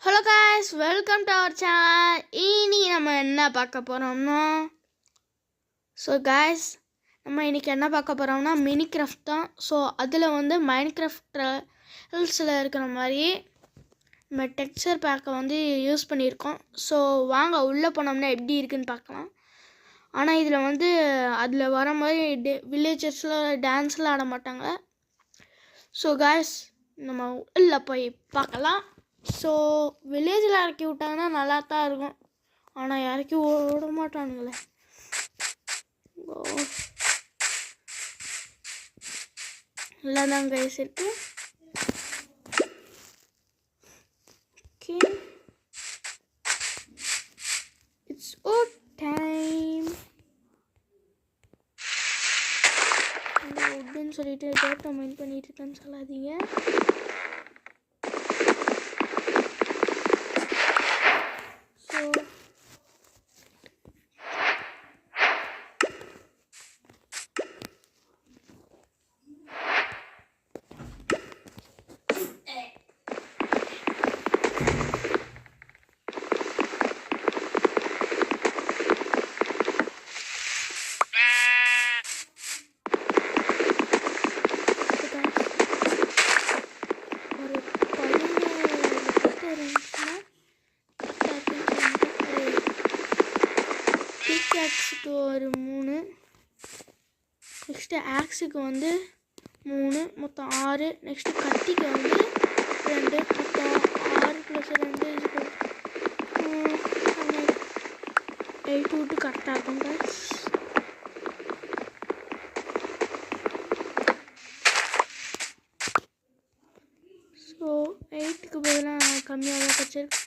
Hello guys, welcome to our channel. இனி நம்ம என்ன பார்க்க போகிறோம்னா நம்ம இன்றைக்கி என்ன பார்க்க போகிறோம்னா மினிக்ராஃப்ட் தான். ஸோ அதில் வந்து மைன்கிராஃப்ட்ஸில் இருக்கிற மாதிரி நம்ம டெக்ஸ்சர் பேக்கை வந்து யூஸ் பண்ணியிருக்கோம். ஸோ வாங்க உள்ளே போனோம்னா எப்படி இருக்குன்னு பார்க்கலாம். ஆனால் இதில் வந்து அதில் வர மாதிரி வில்லேஜஸில் டான்ஸ்லாம் ஆட மாட்டாங்க. ஸோ guys, நம்ம உள்ளே போய் பார்க்கலாம். ஸோ வில்லேஜில் இறக்கி விட்டாங்கன்னா நல்லா தான் இருக்கும், ஆனால் இறக்கி ஓட மாட்டானுங்களே. நல்லா தான் கைஸ் இருக்கு. ஓகே, இட்ஸ் ஓ டைம் அப்படின்னு சொல்லிட்டு டேட்டா மைண்ட் பண்ணிட்டு இருக்கேன்னு சொல்லாதீங்க. ஆக்ஸுக்கு ஒரு 3, நெக்ஸ்ட்டு ஆக்ஸுக்கு வந்து 3, மொத்தம் 6. நெக்ஸ்ட்டு கத்திக்கு வந்து 2, மொத்தம் 6 + 2 8 விட்டு கரெக்டாக இருக்கும் guys. ஸோ 8க்கு பதிலாக கம்மியாக தான் கிடச்சிருக்கு.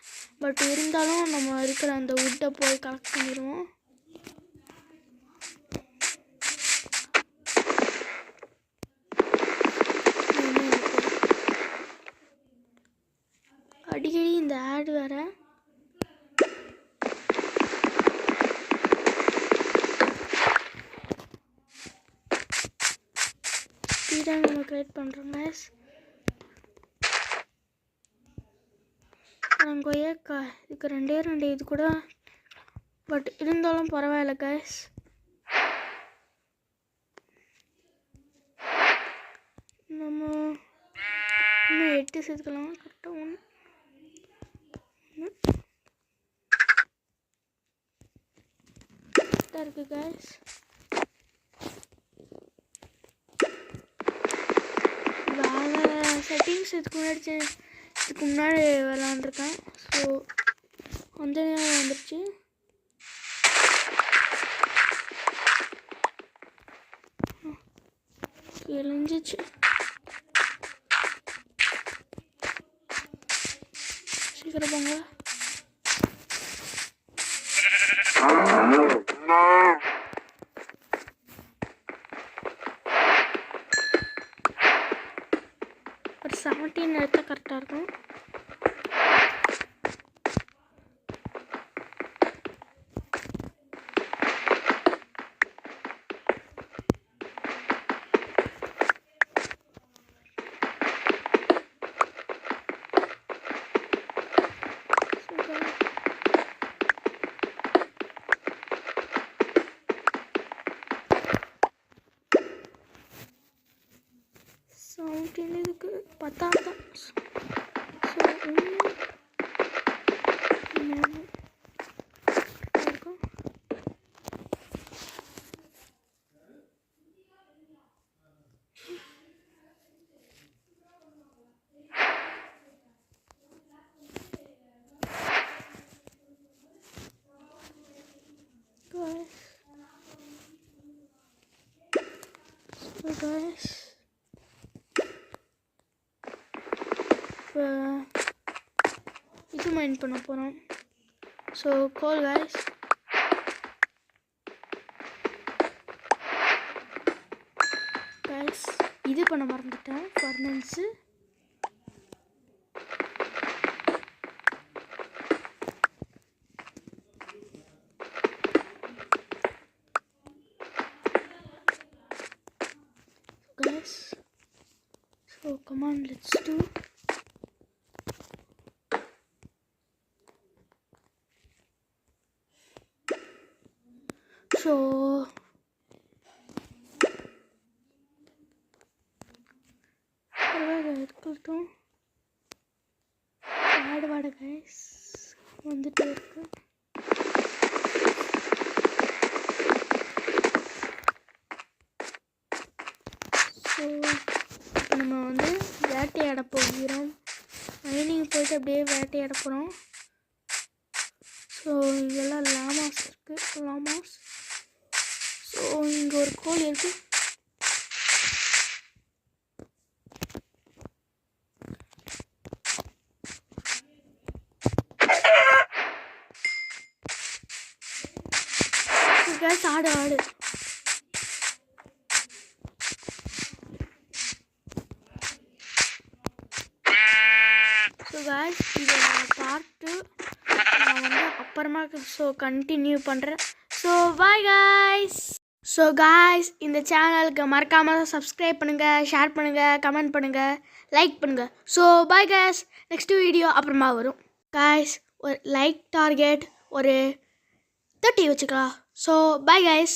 பட் இருந்தாலும் நம்ம இருக்கிற அந்த வுட்டை போய் கலெக்ட் பண்ணிடுவோம். அடிக்கடி இந்த ஆடு வேற. ஸ்பீடாக நம்ம கிரியேட் பண்ணுறோம் guys. கொய்யாக்கா இதுக்கு 2 இது கூட, பட் இருந்தாலும் பரவாயில்ல guys. நம்ம இன்னும் 8 சேர்த்துக்கலாம். கரெக்டாக 1 இருக்கு guys. வேறு செட்டிங்ஸ் இதுக்கு முன்னாடி விளாண்டுருக்கேன். ஸோ அந்த நேரம் வந்துடுச்சு. எழிஞ்சிச்சு. சீக்கிரம் போங்க. ஒரு 17 எடுத்தால் கரெக்டாக இருக்கும். இதுக்கு 10 தான். ஸோ இருக்கும். guys, இது மைண்ட் பண்ண போகிறோம். ஸோ கோல் guys. இது பண்ண மறந்துட்டேன். ஃபர்னன்ஸு guys. So come on, let's do. So இருக்கட்டும் வாட கைஸ் வந்துட்டு இருக்கு. ஸோ நம்ம வந்து வேட்டையாட போகிறோம். மைனிங் போயிட்டு அப்படியே வேட்டையாட போகிறோம். ஸோ இங்கெல்லாம் லாமாஸ் இருக்குது. லாமாஸ். ஸோ இங்கே ஒரு கோழி இருக்குது. ஆடு ஆடு ஸோ guys இது பார்ட்டு நான் வந்து அப்புறமா கண்டினியூ பண்ணுறேன். So bye guys. So guys இந்த சேனலுக்கு மறக்காமல் சப்ஸ்கிரைப் பண்ணுங்கள், ஷேர் பண்ணுங்கள், கமெண்ட் பண்ணுங்கள், லைக் பண்ணுங்கள். So bye guys. Next video அப்புறமா வரும் guys. ஒரு லைக் டார்கெட் ஒரு 30 வச்சுக்கலாம். So bye guys.